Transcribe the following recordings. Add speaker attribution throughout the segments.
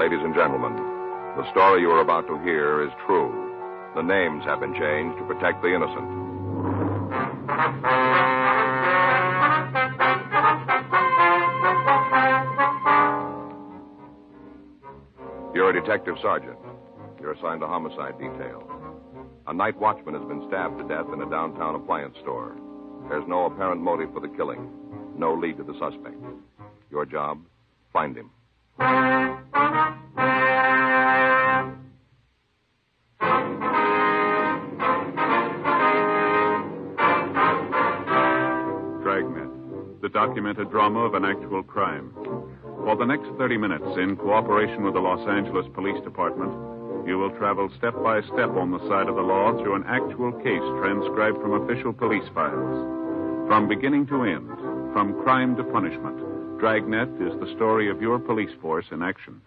Speaker 1: ladies and gentlemen. The story you are about to hear is true. The names have been changed to protect the innocent. You're a detective sergeant. You're assigned to homicide detail. A night watchman has been stabbed to death in a downtown appliance store. There's no apparent motive for the killing. No lead to the suspect. Your job, find him.
Speaker 2: Dragnet, the documented drama of an actual crime. For the next 30 minutes, in cooperation with the Los Angeles Police Department, you will travel step by step on the side of the law through an actual case transcribed from official police files. From beginning to end, from crime to punishment, Dragnet is the story of your police force in action.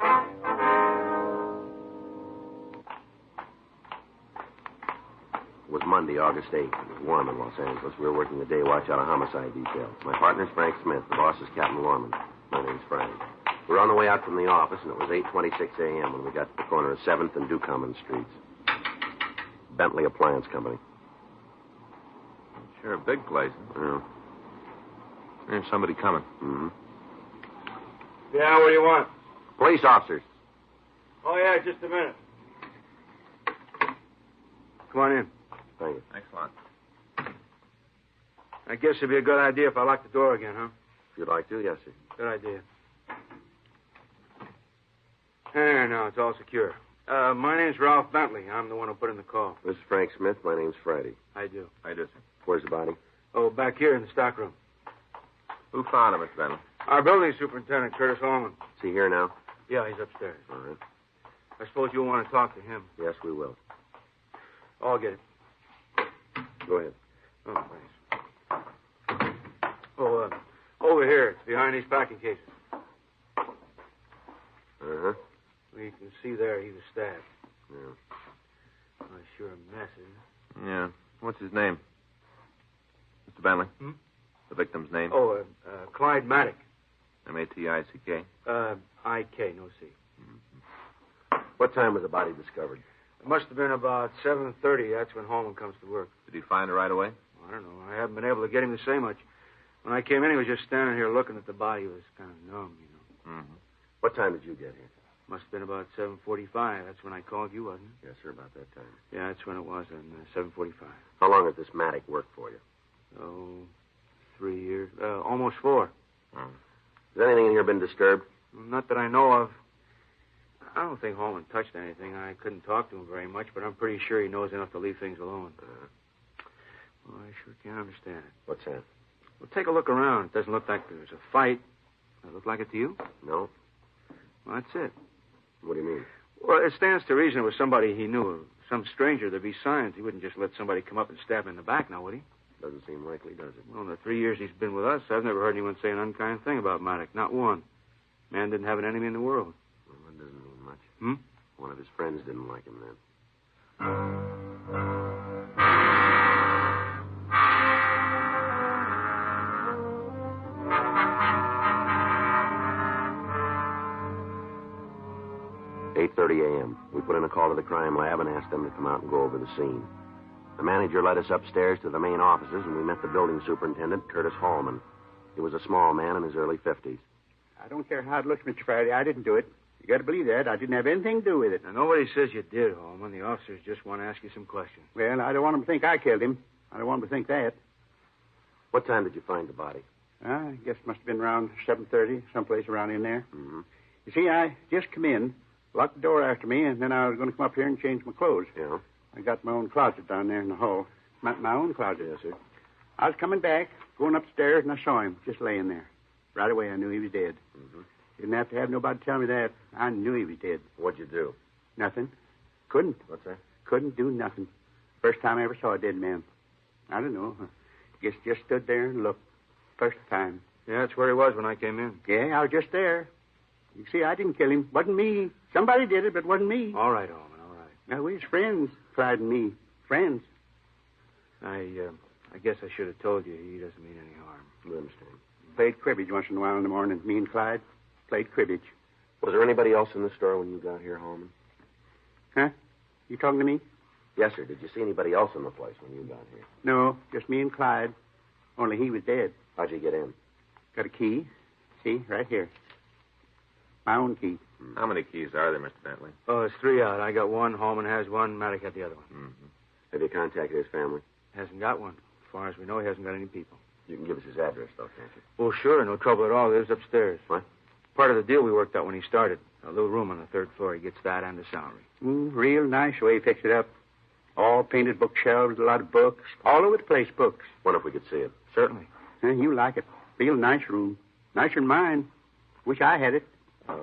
Speaker 3: It was Monday, August 8th. It was warm in Los Angeles. We were working the day watch out of homicide detail. My partner's Frank Smith. The boss is Captain Lorman. My name's Frank. We were on the way out from the office, and it was 8:26 a.m. when we got to the corner of 7th and Ducommon Streets. Bentley Appliance Company.
Speaker 4: Sure, a big place.
Speaker 3: Yeah.
Speaker 4: There's somebody coming.
Speaker 3: Mm-hmm.
Speaker 5: Yeah, what do you want?
Speaker 3: Police officers.
Speaker 5: Oh, yeah, just a minute. Come on in.
Speaker 3: Thank you.
Speaker 4: Thanks a lot.
Speaker 5: I guess it'd be a good idea if I locked the door again, huh?
Speaker 3: If you'd like to, yes, sir.
Speaker 5: Good idea. There, now, it's all secure. My name's Ralph Bentley. I'm the one who put in the call.
Speaker 3: This is Frank Smith. My name's Friday.
Speaker 5: I do.
Speaker 4: How you do, sir?
Speaker 3: Where's the body?
Speaker 5: Oh, back here in the stockroom.
Speaker 4: Who found him, Mr. Bentley?
Speaker 5: Our building superintendent, Curtis Allman.
Speaker 3: Is he here now?
Speaker 5: Yeah, he's upstairs.
Speaker 3: All right.
Speaker 5: I suppose you'll want to talk to him.
Speaker 3: Yes, we will.
Speaker 5: I'll get it.
Speaker 3: Go ahead.
Speaker 5: Oh, thanks. Oh, over here. It's behind these packing cases.
Speaker 3: Uh-huh.
Speaker 5: Well, you can see there he was stabbed.
Speaker 3: Yeah.
Speaker 5: Oh, sure a mess, isn't it?
Speaker 4: Yeah. What's his name? Mr. Bentley?
Speaker 5: Hmm?
Speaker 4: The victim's name?
Speaker 5: Oh, Clyde Maddock.
Speaker 4: M-A-T-I-C-K?
Speaker 5: I-K, no C.
Speaker 3: What time was the body discovered?
Speaker 5: It must have been about 7:30. That's when Holman comes to work.
Speaker 4: Did he find her right away?
Speaker 5: I don't know. I haven't been able to get him to say much. When I came in, he was just standing here looking at the body. He was kind of numb, you know.
Speaker 4: Mm-hmm.
Speaker 3: What time did you get here?
Speaker 5: Must have been about 7:45. That's when I called you, wasn't it?
Speaker 3: Yes, sir, about that time.
Speaker 5: Yeah, that's when it was, 7:45.
Speaker 3: How long has this Maddock worked for you?
Speaker 5: Oh, 3 years. Almost 4.
Speaker 3: Has anything in here been disturbed?
Speaker 5: Not that I know of. I don't think Holman touched anything. I couldn't talk to him very much, but I'm pretty sure he knows enough to leave things alone. Well, I sure can't understand it.
Speaker 3: What's that?
Speaker 5: Well, take a look around. It doesn't look like there's a fight. Does it look like it to you?
Speaker 3: No.
Speaker 5: Well, that's it.
Speaker 3: What do you mean?
Speaker 5: Well, it stands to reason it was somebody he knew. Some stranger, there'd be signs. He wouldn't just let somebody come up and stab him in the back now, would he?
Speaker 3: Doesn't seem likely, does it?
Speaker 5: Well, in the 3 years he's been with us, I've never heard anyone say an unkind thing about Maddock. Not one. Man didn't have an enemy in the world.
Speaker 3: Well, that doesn't mean much.
Speaker 5: Hmm?
Speaker 3: One of his friends didn't like him then. "8:30 a.m. We put in a call to the crime lab and asked them to come out and go over the scene. The manager led us upstairs to the main offices, and we met the building superintendent, Curtis Hallman. He was a small man in his early 50s.
Speaker 6: I don't care how it looks, Mr. Faraday. I didn't do it. You got to believe that. I didn't have anything to do with it.
Speaker 5: Now, nobody says you did, Holman. The officers just want to ask you some questions.
Speaker 6: Well, I don't want them to think I killed him. I don't want them to think that.
Speaker 3: What time did you find the body?
Speaker 6: I guess it must have been around 7:30, someplace around in there.
Speaker 3: Mm-hmm.
Speaker 6: You see, I just come in, locked the door after me, and then I was going to come up here and change my clothes.
Speaker 3: Yeah?
Speaker 6: I got my own closet down there in the hall. My own closet.
Speaker 3: Yes, sir.
Speaker 6: I was coming back, going upstairs, and I saw him just laying there. Right away, I knew he was dead.
Speaker 3: Mm-hmm.
Speaker 6: Didn't have to have nobody tell me that. I knew he was dead.
Speaker 3: What'd you do?
Speaker 6: Nothing. Couldn't.
Speaker 3: What's that?
Speaker 6: Couldn't do nothing. First time I ever saw a dead man. I don't know. Just stood there and looked. First time.
Speaker 5: Yeah, that's where he was when I came in.
Speaker 6: Yeah, I was just there. You see, I didn't kill him. Wasn't me. Somebody did it, but wasn't me.
Speaker 5: All right, Holman, all right.
Speaker 6: Now, we was friends, Clyde and me. Friends.
Speaker 5: I guess I should have told you he doesn't mean any harm.
Speaker 3: You understand.
Speaker 6: Played cribbage once in a while in the morning. Me and Clyde played cribbage.
Speaker 3: Was there anybody else in the store when you got here, Holman?
Speaker 6: Huh? You talking to me?
Speaker 3: Yes, sir. Did you see anybody else in the place when you got here?
Speaker 6: No, just me and Clyde. Only he was dead.
Speaker 3: How'd you get in?
Speaker 6: Got a key. See, right here. My own key.
Speaker 4: How many keys are there, Mr. Bentley?
Speaker 5: Oh, it's 3 out. I got one. Holman has one. Maddox had the other one.
Speaker 4: Mm-hmm.
Speaker 3: Have you contacted his family?
Speaker 5: Hasn't got one. As far as we know, he hasn't got any people.
Speaker 3: You can give us his address, though, can't you?
Speaker 5: Oh, sure. No trouble at all. He lives upstairs.
Speaker 3: What?
Speaker 5: Part of the deal we worked out when he started. A little room on the 3rd floor. He gets that and the salary.
Speaker 6: Real nice way he fixed it up. All painted bookshelves, a lot of books. All over the place, books.
Speaker 3: Wonder if we could see it.
Speaker 5: Certainly.
Speaker 6: You like it. Real nice room. Nicer than mine. Wish I had it.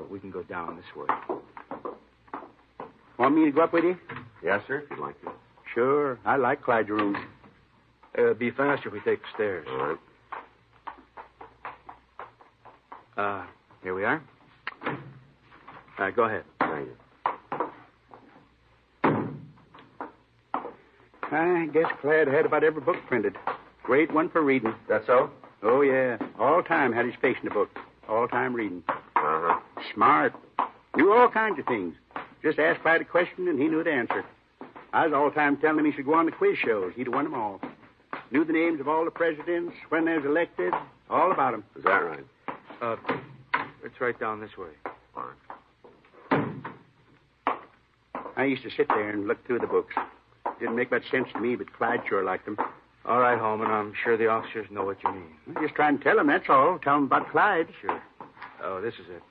Speaker 5: We can go down this way.
Speaker 6: Want me to go up with you?
Speaker 3: Yes, sir, if you'd like to.
Speaker 6: Sure. I like Clyde's room.
Speaker 5: Be faster if we take the stairs.
Speaker 3: All right.
Speaker 5: Here we are. All right, go ahead.
Speaker 3: Thank you.
Speaker 6: I guess Clyde had about every book printed. Great one for reading.
Speaker 3: That so?
Speaker 6: Oh, yeah. All time had his face in the book. All time reading.
Speaker 3: Uh-huh.
Speaker 6: Smart. Knew all kinds of things. Just asked Clyde a question and he knew the answer. I was all time telling him he should go on the quiz shows. He'd have won them all. Knew the names of all the presidents, when they was elected, all about them.
Speaker 3: Is that right?
Speaker 5: It's right down this way.
Speaker 3: All right.
Speaker 6: I used to sit there and look through the books. Didn't make much sense to me, but Clyde sure liked them.
Speaker 5: All right, Holman. I'm sure the officers know what you mean.
Speaker 6: I'm just trying to tell them, that's all. Tell them about Clyde.
Speaker 5: Sure. Oh, this is it.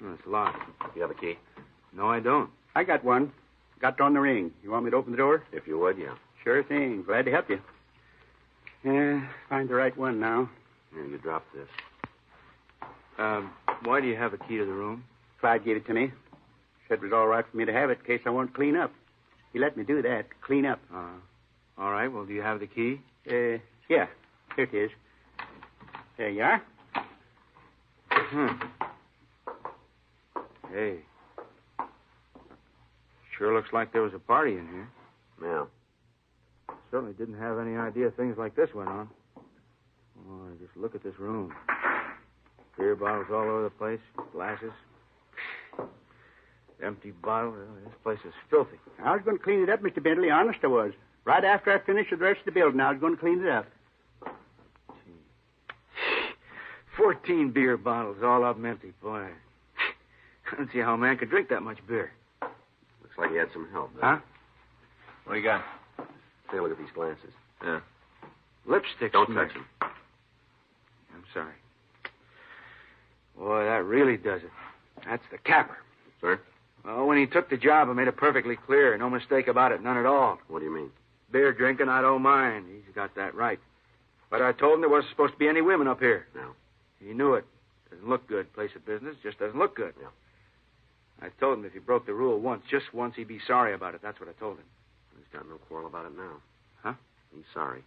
Speaker 5: Oh, it's locked.
Speaker 3: You have a key?
Speaker 5: No, I don't.
Speaker 6: I got one. Got it on the ring. You want me to open the door?
Speaker 3: If you would, yeah.
Speaker 6: Sure thing. Glad to help you. Yeah, find the right one now.
Speaker 3: Here, you drop this.
Speaker 5: Why do you have a key to the room?
Speaker 6: Clyde gave it to me. Said it was all right for me to have it in case I want to clean up. He let me do that, clean up.
Speaker 5: All right. Well, do you have the key?
Speaker 6: Yeah. Here it is. There you are.
Speaker 5: Hey. Sure looks like there was a party in here.
Speaker 3: Yeah.
Speaker 5: Certainly didn't have any idea things like this went on. Oh, just look at this room. Beer bottles all over the place, glasses, empty bottles. This place is filthy.
Speaker 6: I was going to clean it up, Mr. Bentley. Honest, I was. Right after I finished with the rest of the building, I was going to clean it up.
Speaker 5: 14 beer bottles, all of them empty. Boy, I don't see how a man could drink that much beer.
Speaker 3: Looks like he had some help.
Speaker 5: Huh?
Speaker 4: What do you got?
Speaker 3: Take a look at these glasses.
Speaker 4: Yeah.
Speaker 5: Lipstick.
Speaker 3: Don't
Speaker 5: smear.
Speaker 3: touch them.
Speaker 5: I'm sorry. Boy, that really does it. That's the capper.
Speaker 3: Sir?
Speaker 5: Well, when he took the job, I made it perfectly clear. No mistake about it, none at all.
Speaker 3: What do you mean?
Speaker 5: Beer drinking, I don't mind. He's got that right. But I told him there wasn't supposed to be any women up here.
Speaker 3: No.
Speaker 5: He knew it. Doesn't look good. Place of business just doesn't look good.
Speaker 3: Yeah.
Speaker 5: I told him if he broke the rule once, just once, he'd be sorry about it. That's what I told him.
Speaker 3: He's got no quarrel about it now.
Speaker 5: Huh?
Speaker 3: He's sorry.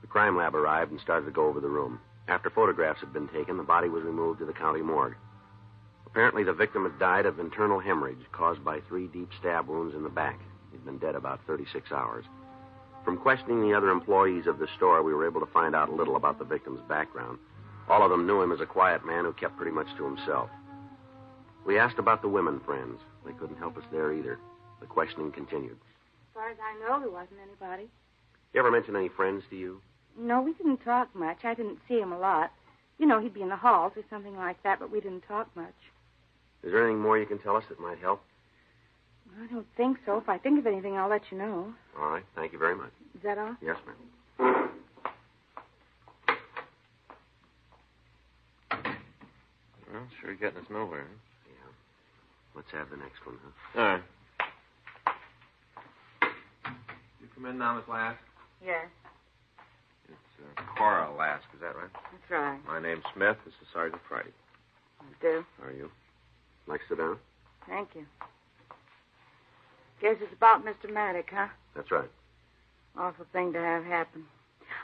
Speaker 3: The crime lab arrived and started to go over the room. After photographs had been taken, the body was removed to the county morgue. Apparently, the victim had died of internal hemorrhage caused by 3 deep stab wounds in the back. He'd been dead about 36 hours. From questioning the other employees of the store, we were able to find out a little about the victim's background. All of them knew him as a quiet man who kept pretty much to himself. We asked about the women friends. They couldn't help us there either. The questioning continued.
Speaker 7: As far as I know, there wasn't anybody.
Speaker 3: You ever mention any friends to you?
Speaker 7: No, we didn't talk much. I didn't see him a lot. You know, he'd be in the halls or something like that, but we didn't talk much.
Speaker 3: Is there anything more you can tell us that might help?
Speaker 7: I don't think so. If I think of anything, I'll let you know.
Speaker 3: All right. Thank you very much.
Speaker 7: Is that all?
Speaker 3: Yes, ma'am.
Speaker 4: Well, sure getting us nowhere.
Speaker 3: Yeah. Let's have the next one, huh?
Speaker 4: All right. You come in now, Miss Lass?
Speaker 7: Yes,
Speaker 4: It's Cora Lass, is that right?
Speaker 7: that's right.
Speaker 4: My name's Smith. This is Sergeant Friday.
Speaker 7: I do.
Speaker 3: Are you? Like to sit down?
Speaker 7: Thank you. Guess it's about Mr. Maddox, huh?
Speaker 3: That's right.
Speaker 7: Awful thing to have happen.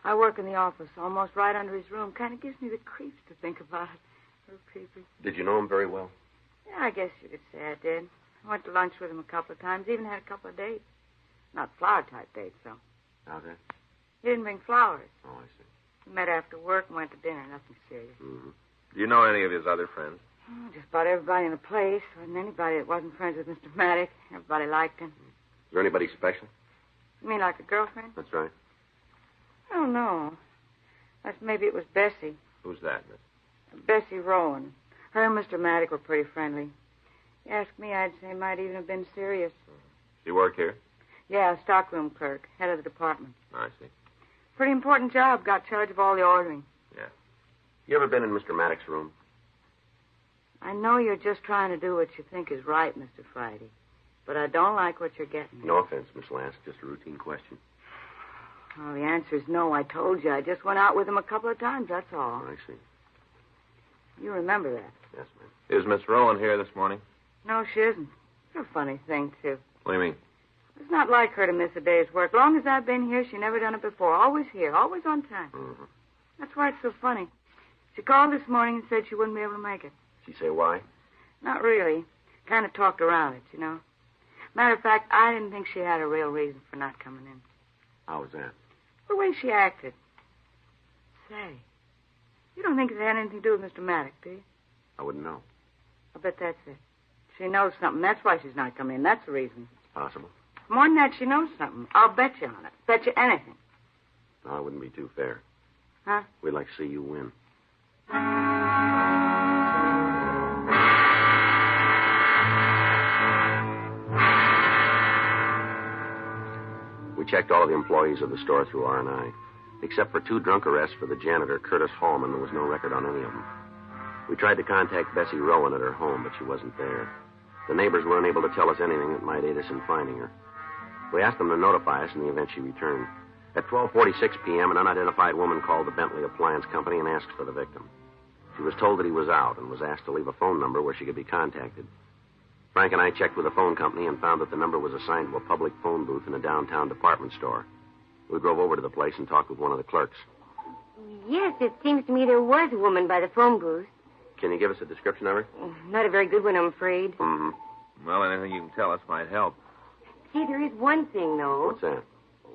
Speaker 7: I work in the office, almost right under his room. Kind of gives me the creeps to think about it. Real creepy.
Speaker 3: Did you know him very well?
Speaker 7: Yeah, I guess you could say I did. I went to lunch with him a couple of times, even had a couple of dates. Not flower-type dates, though.
Speaker 3: How's that?
Speaker 7: He didn't bring flowers.
Speaker 3: Oh, I see.
Speaker 7: We met after work and went to dinner. Nothing serious.
Speaker 3: Mm-hmm.
Speaker 4: Do you know any of his other friends?
Speaker 7: Oh, just about everybody in the place. Wasn't anybody that wasn't friends with Mr. Maddox. Everybody liked him.
Speaker 3: Is there anybody special?
Speaker 7: You mean like a girlfriend?
Speaker 3: That's right.
Speaker 7: I don't know. Unless maybe it was Bessie.
Speaker 4: Who's that, miss?
Speaker 7: Bessie Rowan. Her and Mr. Maddox were pretty friendly. You ask me, I'd say it might even have been serious.
Speaker 4: She work here?
Speaker 7: Yeah, stockroom clerk, head of the department.
Speaker 4: I see.
Speaker 7: Pretty important job. Got charge of all the ordering.
Speaker 4: Yeah.
Speaker 3: You ever been in Mr. Maddox's room?
Speaker 7: I know you're just trying to do what you think is right, Mr. Friday. But I don't like what you're getting.
Speaker 3: No offense, Miss Lass. Just a routine question.
Speaker 7: Oh, the answer is no. I told you. I just went out with him a couple of times, that's all.
Speaker 3: I see.
Speaker 7: You remember that.
Speaker 3: Yes, ma'am.
Speaker 4: Is Miss Rowan here this morning?
Speaker 7: No, she isn't. It's a funny thing, too.
Speaker 4: What do you mean?
Speaker 7: It's not like her to miss a day's work. Long as I've been here, she never done it before. Always here, always on time.
Speaker 3: Mm-hmm.
Speaker 7: That's why it's so funny. She called this morning and said she wouldn't be able to make it.
Speaker 3: She say why?
Speaker 7: Not really. Kind of talked around it, you know. Matter of fact, I didn't think she had a real reason for not coming in.
Speaker 3: How was that?
Speaker 7: The way she acted. Say, you don't think it had anything to do with Mr. Maddox, do you?
Speaker 3: I wouldn't know.
Speaker 7: I bet that's it. She knows something. That's why she's not coming in. That's the reason.
Speaker 3: It's possible.
Speaker 7: More than that, she knows something. I'll bet you on it. Bet you anything.
Speaker 3: No, it wouldn't be too fair.
Speaker 7: Huh?
Speaker 3: We'd like to see you win. We checked all of the employees of the store through R&I. Except for 2 drunk arrests for the janitor, Curtis Hallman, there was no record on any of them. We tried to contact Bessie Rowan at her home, but she wasn't there. The neighbors were unable to tell us anything that might aid us in finding her. We asked them to notify us in the event she returned. At 12:46 p.m., an unidentified woman called the Bentley Appliance Company and asked for the victim. She was told that he was out and was asked to leave a phone number where she could be contacted. Frank and I checked with the phone company and found that the number was assigned to a public phone booth in a downtown department store. We drove over to the place and talked with one of the clerks.
Speaker 8: Yes, it seems to me there was a woman by the phone booth.
Speaker 3: Can you give us a description of her?
Speaker 8: Not a very good one, I'm afraid.
Speaker 3: Mm-hmm.
Speaker 4: Well, anything you can tell us might help.
Speaker 8: See, there is one thing, though.
Speaker 3: What's that?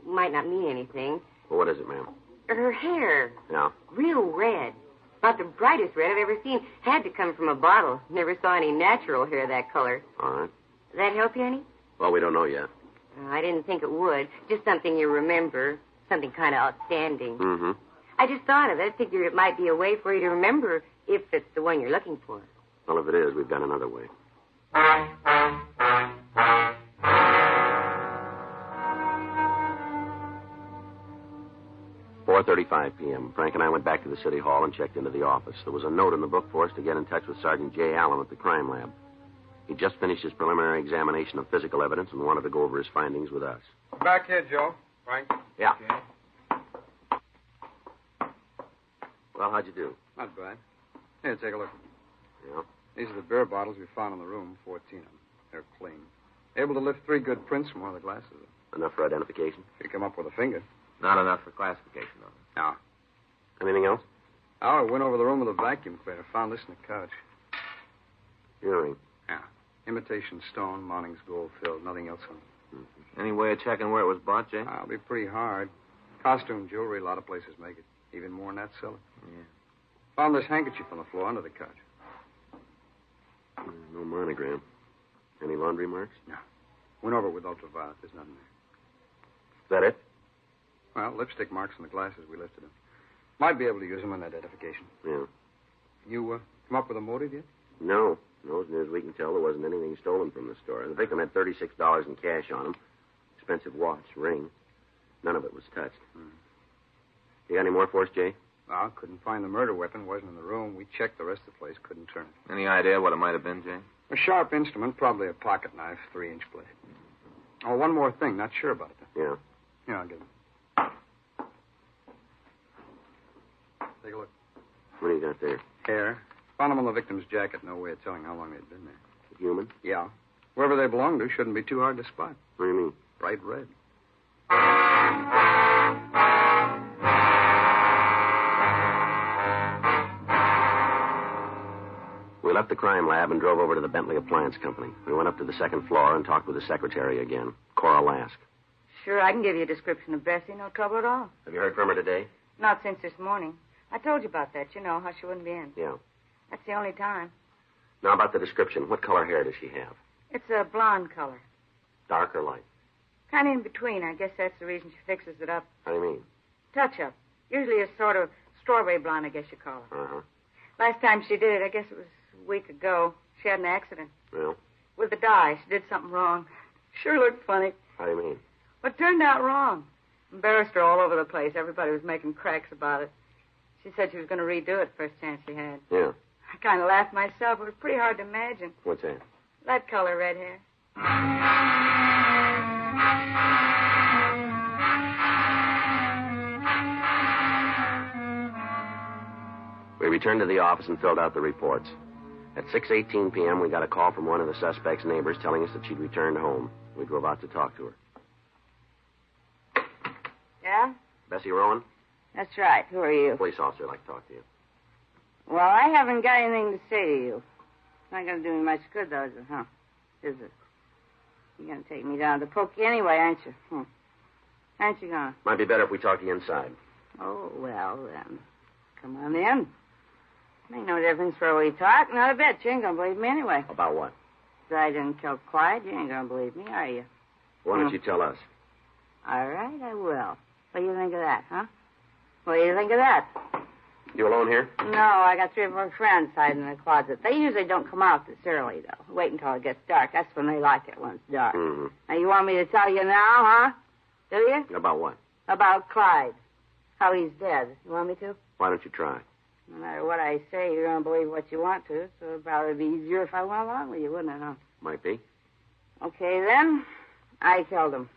Speaker 8: Might not mean anything.
Speaker 3: Well, what is it, ma'am?
Speaker 8: Her hair.
Speaker 3: Yeah?
Speaker 8: Real red. About the brightest red I've ever seen. Had to come from a bottle. Never saw any natural hair that color.
Speaker 3: All right.
Speaker 8: Does that help you any?
Speaker 3: Well, we don't know yet.
Speaker 8: I didn't think it would. Just something you remember. Something kind of outstanding.
Speaker 3: Mm-hmm.
Speaker 8: I just thought of it. Figured it might be a way for you to remember if it's the one you're looking for.
Speaker 3: Well, if it is, we've got another way. "4:35 p.m. Frank and I went back to the city hall and checked into the office. There was a note in the book for us to get in touch with Sergeant J. Allen at the crime lab. He just finished his preliminary examination of physical evidence and wanted to go over his findings with us.
Speaker 9: Back here, Joe. Frank.
Speaker 3: Yeah.
Speaker 9: Okay.
Speaker 3: Well, how'd you do?
Speaker 9: Not bad. Here, take a look.
Speaker 3: Yeah.
Speaker 9: These are the beer bottles we found in the room, 14 of them. They're clean. Able to lift 3 good prints from one of the glasses.
Speaker 3: Enough for identification?
Speaker 9: You come up with a finger.
Speaker 4: Not enough for classification, though.
Speaker 9: No.
Speaker 3: Anything else?
Speaker 9: I went over the room with a vacuum cleaner. Found this in the couch.
Speaker 3: Earring.
Speaker 9: Yeah. Imitation stone, mounting's gold filled. Nothing else on it.
Speaker 3: Mm-hmm.
Speaker 4: Any way of checking where it was bought, Jay?
Speaker 9: It'll be pretty hard. Costume jewelry, a lot of places make it. Even more than that sell it.
Speaker 4: Yeah.
Speaker 9: Found this handkerchief on the floor under the couch.
Speaker 3: No monogram. Any laundry marks?
Speaker 9: No. Went over it with ultraviolet. There's nothing there.
Speaker 3: Is that it?
Speaker 9: Well, lipstick marks on the glasses we lifted them. Might be able to use them in identification.
Speaker 3: Yeah.
Speaker 9: You come up with a motive yet?
Speaker 3: No. No, as near as we can tell, there wasn't anything stolen from the store. The victim had $36 in cash on him. Expensive watch, ring. None of it was touched. You got any more for us, Jay?
Speaker 9: Well, couldn't find the murder weapon. Wasn't in the room. We checked the rest of the place. Couldn't turn it.
Speaker 4: Any idea what it might have been, Jay?
Speaker 9: A sharp instrument, probably a pocket knife, 3-inch blade. Oh, one more thing. Not sure about it.
Speaker 3: Yeah.
Speaker 9: Here, I'll get it. Take a look.
Speaker 3: What do you got there?
Speaker 9: Hair. Found them on the victim's jacket. No way of telling how long they'd been there.
Speaker 3: Human?
Speaker 9: Yeah. Whoever they belong to shouldn't be too hard to spot.
Speaker 3: What do you mean?
Speaker 9: Bright red.
Speaker 3: We left the crime lab and drove over to the Bentley Appliance Company. We went up to the second floor and talked with the secretary again, Cora Lask.
Speaker 7: Sure, I can give you a description of Bessie. No trouble at all.
Speaker 3: Have you heard from her today?
Speaker 7: Not since this morning. I told you about that, you know, how she wouldn't be in.
Speaker 3: Yeah.
Speaker 7: That's the only time.
Speaker 3: Now about the description. What color hair does she have?
Speaker 7: It's a blonde color.
Speaker 3: Dark or light?
Speaker 7: Kind of in between. I guess that's the reason she fixes it up.
Speaker 3: How do you mean?
Speaker 7: Touch-up. Usually a sort of strawberry blonde, I guess you call it.
Speaker 3: Uh-huh.
Speaker 7: Last time she did it, I guess it was a week ago, she had an accident.
Speaker 3: Well?
Speaker 7: With the dye. She did something wrong. Sure looked funny.
Speaker 3: How do you mean?
Speaker 7: But turned out wrong. Embarrassed her all over the place. Everybody was making cracks about it. She said she was going to redo it first chance she had.
Speaker 3: Yeah.
Speaker 7: I kind of laughed myself. It was pretty hard to imagine.
Speaker 3: What's that?
Speaker 7: That color red hair.
Speaker 3: We returned to the office and filled out the reports. At 6:18 p.m., we got a call from one of the suspect's neighbors telling us that she'd returned home. We drove out to talk to her.
Speaker 7: Yeah?
Speaker 3: Bessie Rowan?
Speaker 7: That's right. Who are you?
Speaker 3: Police officer. I'd like to talk to you.
Speaker 7: Well, I haven't got anything to say to you. It's not going to do me much good, though, is it, huh? Is it? You're going to take me down to Pokey anyway, aren't you? Aren't you going to?
Speaker 3: Might be better if we talk to you inside.
Speaker 7: Oh, well, then. Come on in. Make no difference where we talk. Not a bit. You ain't going to believe me anyway.
Speaker 3: About what?
Speaker 7: That I didn't kill Clyde. You ain't going to believe me, are you?
Speaker 3: Why don't you tell us?
Speaker 7: All right, I will. What do you think of that, huh? What do you think of that?
Speaker 3: You alone here?
Speaker 7: No, I got 3 or 4 friends hiding in the closet. They usually don't come out this early, though. Wait until it gets dark. That's when they like it, when it's dark.
Speaker 3: Mm-hmm.
Speaker 7: Now, you want me to tell you now, huh? Do you?
Speaker 3: About what?
Speaker 7: About Clyde. How he's dead. You want me to?
Speaker 3: Why don't you try?
Speaker 7: No matter what I say, you're going to believe what you want to, so it'd probably be easier if I went along with you, wouldn't it, huh?
Speaker 3: Might be.
Speaker 7: Okay, then. I killed him.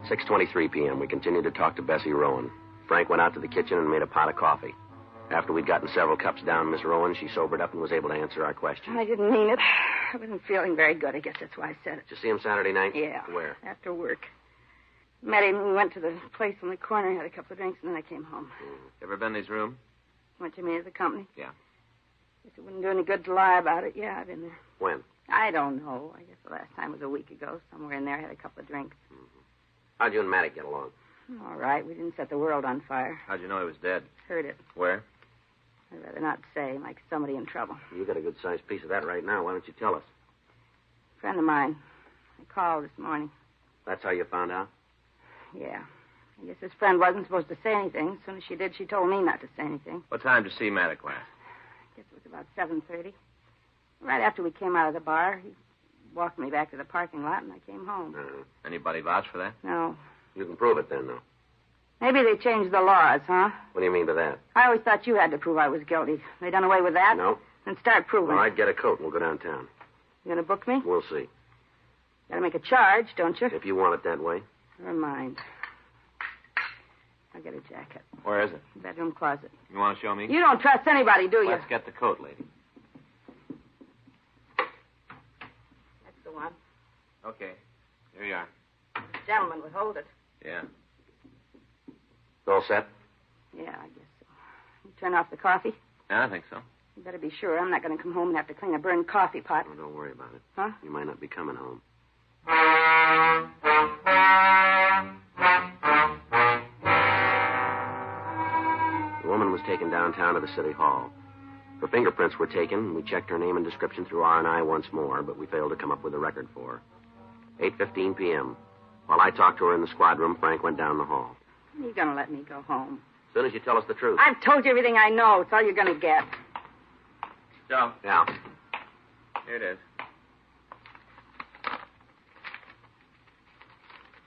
Speaker 3: 6:23 p.m. We continued to talk to Bessie Rowan. Frank went out to the kitchen and made a pot of coffee. After we'd gotten several cups down, Miss Rowan, she sobered up and was able to answer our questions.
Speaker 7: I didn't mean it. I wasn't feeling very good. I guess that's why I said it.
Speaker 3: Did you see him Saturday night?
Speaker 7: Yeah.
Speaker 3: Where?
Speaker 7: After work. Met him. We went to the place on the corner, had a couple of drinks, and then I came home.
Speaker 4: Ever been in his room?
Speaker 7: Went to meet at the company?
Speaker 4: Yeah.
Speaker 7: Guess it wouldn't do any good to lie about it. Yeah, I've been there.
Speaker 3: When?
Speaker 7: I don't know. I guess the last time was a week ago. Somewhere in there, I had a couple of drinks.
Speaker 3: Mm-hmm. How'd you and Maddox get along?
Speaker 7: All right. We didn't set the world on fire.
Speaker 4: How'd you know he was dead?
Speaker 7: Heard it.
Speaker 4: Where?
Speaker 7: I'd rather not say, like somebody in trouble.
Speaker 3: You got a good-sized piece of that right now. Why don't you tell us?
Speaker 7: A friend of mine. I called this morning.
Speaker 3: That's how you found out?
Speaker 7: Yeah. I guess his friend wasn't supposed to say anything. As soon as she did, she told me not to say anything.
Speaker 4: What time did you see Maddox last?
Speaker 7: I guess it was about 7:30. Right after we came out of the bar, he walked me back to the parking lot, and I came home.
Speaker 4: Anybody vouch for that?
Speaker 7: No.
Speaker 3: You can prove it then, though.
Speaker 7: Maybe they changed the laws, huh?
Speaker 3: What do you mean by that?
Speaker 7: I always thought you had to prove I was guilty. They done away with that?
Speaker 3: No.
Speaker 7: Then start proving.
Speaker 3: Well, I'd get a coat and we'll go downtown.
Speaker 7: You gonna book me?
Speaker 3: We'll see.
Speaker 7: Gotta make a charge, don't you?
Speaker 3: If you want it that way.
Speaker 7: Never mind. I'll get a jacket.
Speaker 4: Where is it?
Speaker 7: Bedroom closet.
Speaker 4: You want to show me?
Speaker 7: You don't trust anybody, do you?
Speaker 4: Let's get the coat, lady.
Speaker 7: That's the one.
Speaker 4: Okay. Here you are.
Speaker 7: The gentleman would hold it.
Speaker 4: Yeah.
Speaker 3: All set?
Speaker 7: Yeah, I guess so. You turn off the coffee?
Speaker 4: Yeah, I think so.
Speaker 7: You better be sure. I'm not going to come home and have to clean a burned coffee pot.
Speaker 3: Oh, don't worry about it.
Speaker 7: Huh?
Speaker 3: You might not be coming home. The woman was taken downtown to the city hall. Her fingerprints were taken, and we checked her name and description through R&I once more, but we failed to come up with a record for her. 8:15 p.m. While I talked to her in the squad room, Frank went down the hall.
Speaker 7: You're going to let me go home.
Speaker 3: As soon as you tell us the truth.
Speaker 7: I've told you everything I know. It's all you're going to get.
Speaker 4: Joe.
Speaker 3: Yeah.
Speaker 4: Here it is.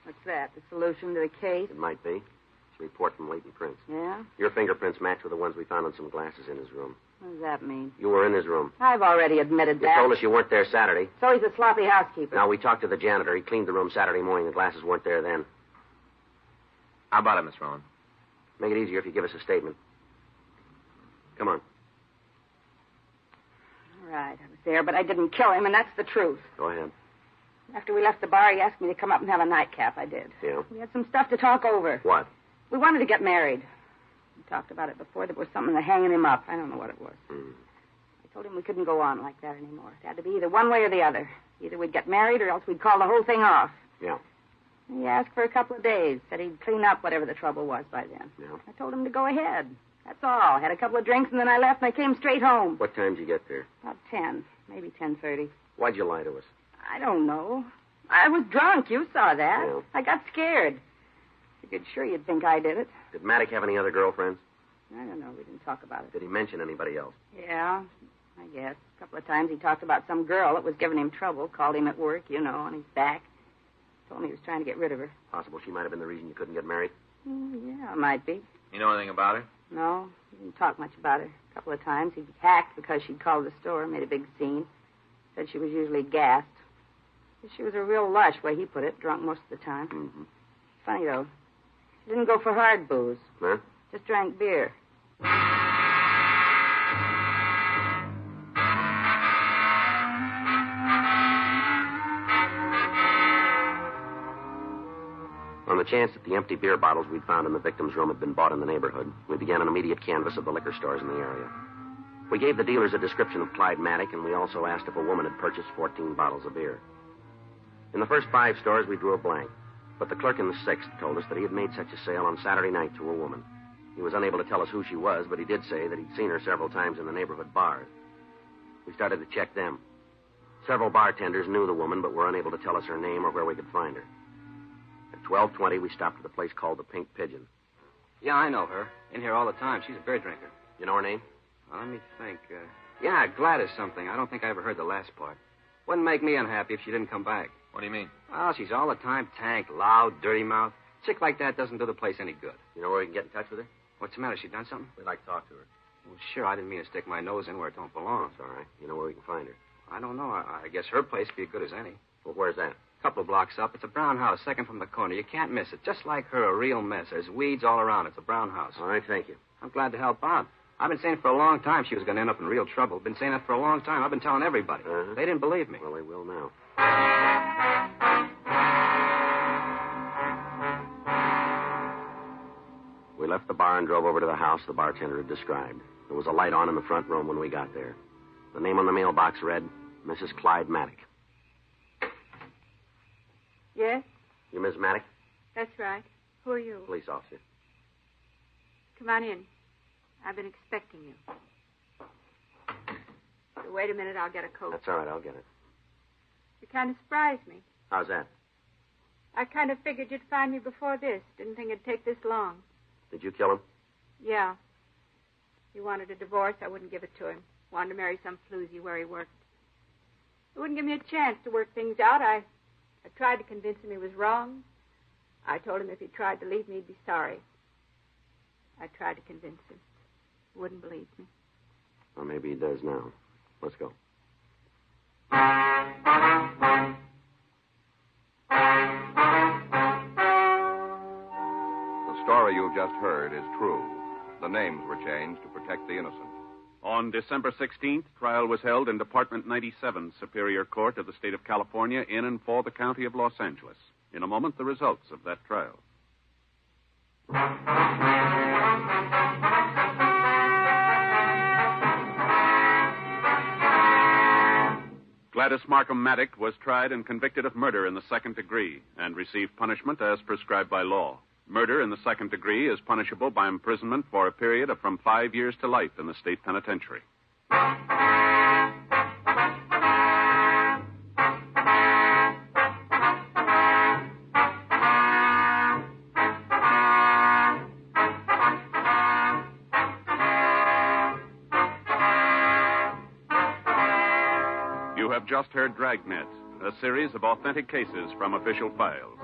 Speaker 7: What's that? The solution to the case?
Speaker 3: It might be. It's a report from latent prints.
Speaker 7: Yeah?
Speaker 3: Your fingerprints match with the ones we found on some glasses in his room.
Speaker 7: What does that mean?
Speaker 3: You were in his room.
Speaker 7: I've already admitted
Speaker 3: You
Speaker 7: that.
Speaker 3: told us you weren't there Saturday.
Speaker 7: So he's a sloppy housekeeper.
Speaker 3: Now, we talked to the janitor. He cleaned the room Saturday morning. The glasses weren't there then.
Speaker 4: How about it, Miss Rowan?
Speaker 3: Make it easier if you give us a statement. Come on.
Speaker 7: All right, I was there, but I didn't kill him, and that's the truth.
Speaker 3: Go ahead.
Speaker 7: After we left the bar, he asked me to come up and have a nightcap. I did.
Speaker 3: Yeah?
Speaker 7: We had some stuff to talk over.
Speaker 3: What?
Speaker 7: We wanted to get married. We talked about it before. There was something to hanging him up. I don't know what it was. I told him we couldn't go on like that anymore. It had to be either one way or the other. Either we'd get married or else we'd call the whole thing off.
Speaker 3: Yeah.
Speaker 7: He asked for a couple of days. Said he'd clean up whatever the trouble was by then.
Speaker 3: Yeah.
Speaker 7: I told him to go ahead. That's all. Had a couple of drinks, and then I left, and I came straight home.
Speaker 3: What time did you get there?
Speaker 7: About 10, maybe 10:30.
Speaker 3: Why'd you lie to us?
Speaker 7: I don't know. I was drunk. You saw that.
Speaker 3: Yeah.
Speaker 7: I got scared. Figured sure you'd think I did it.
Speaker 3: Did Maddox have any other girlfriends?
Speaker 7: I don't know. We didn't talk about it.
Speaker 3: Did he mention anybody else?
Speaker 7: Yeah, I guess. A couple of times he talked about some girl that was giving him trouble. Called him at work, on his back. Told me he was trying to get rid of her.
Speaker 3: Possible she might have been the reason you couldn't get married?
Speaker 7: Yeah, might be.
Speaker 4: You know anything about her?
Speaker 7: No, he didn't talk much about her. A couple of times he'd hacked because she'd called the store, made a big scene. Said she was usually gassed. She was a real lush, way he put it, drunk most of the time.
Speaker 3: Mm-hmm.
Speaker 7: Funny, though. She didn't go for hard booze.
Speaker 3: Huh?
Speaker 7: Just drank beer.
Speaker 3: On the chance that the empty beer bottles we'd found in the victim's room had been bought in the neighborhood, we began an immediate canvass of the liquor stores in the area. We gave the dealers a description of Clyde Maddox, and we also asked if a woman had purchased 14 bottles of beer. In the first 5 stores, we drew a blank, but the clerk in the 6th told us that he had made such a sale on Saturday night to a woman. He was unable to tell us who she was, but he did say that he'd seen her several times in the neighborhood bars. We started to check them. Several bartenders knew the woman, but were unable to tell us her name or where we could find her. At 12:20, we stopped at a place called the Pink Pigeon.
Speaker 10: Yeah, I know her. In here all the time. She's a beer drinker.
Speaker 3: You know her name?
Speaker 10: Well, let me think. Yeah, Gladys something. I don't think I ever heard the last part. Wouldn't make me unhappy if she didn't come back.
Speaker 4: What do you mean?
Speaker 10: Well, she's all the time tanked, loud, dirty mouth. Chick like that doesn't do the place any good.
Speaker 3: You know where we can get in touch with her?
Speaker 10: What's the matter? She done something?
Speaker 3: We'd like to talk to her.
Speaker 10: Well, sure. I didn't mean to stick my nose in where it don't belong.
Speaker 3: That's all right. You know where we can find her?
Speaker 10: I don't know. I guess her place would be as good as any.
Speaker 3: Well, where's that?
Speaker 10: A couple of blocks up. It's a brown house, second from the corner. You can't miss it. Just like her, a real mess. There's weeds all around. It's a brown house.
Speaker 3: All right, thank you.
Speaker 10: I'm glad to help out. I've been saying for a long time she was going to end up in real trouble. Been saying that for a long time. I've been telling everybody.
Speaker 3: Uh-huh.
Speaker 10: They didn't believe me.
Speaker 3: Well, they will now. We left the bar and drove over to the house the bartender had described. There was a light on in the front room when we got there. The name on the mailbox read, Mrs. Clyde Maddox.
Speaker 11: Yes,
Speaker 3: You Miss Maddox?
Speaker 11: that's right. Who are you?
Speaker 3: Police officer.
Speaker 11: Come on in. I've been expecting you. So wait a minute, I'll get a coat.
Speaker 3: That's all right, I'll get it.
Speaker 11: You kind of surprised me.
Speaker 3: How's that?
Speaker 11: I kind of figured you'd find me before this. Didn't think it'd take this long.
Speaker 3: Did you kill him?
Speaker 11: Yeah. He wanted a divorce. I wouldn't give it to him. Wanted to marry some floozy where he worked. He wouldn't give me a chance to work things out. I tried to convince him he was wrong. I told him if he tried to leave me, he'd be sorry. I tried to convince him. He wouldn't believe me.
Speaker 3: Or maybe he does now. Let's go.
Speaker 1: The story you've just heard is true. The names were changed to protect the innocent.
Speaker 2: On December 16th, trial was held in Department 97, Superior Court of the State of California, in and for the County of Los Angeles. In a moment, the results of that trial. Gladys Markham Maddox was tried and convicted of murder in the second degree and received punishment as prescribed by law. Murder in the second degree is punishable by imprisonment for a period of from 5 years to life in the state penitentiary. You have just heard Dragnet, a series of authentic cases from official files.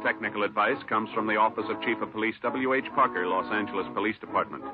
Speaker 2: Technical advice comes from the Office of Chief of Police W.H. Parker, Los Angeles Police Department.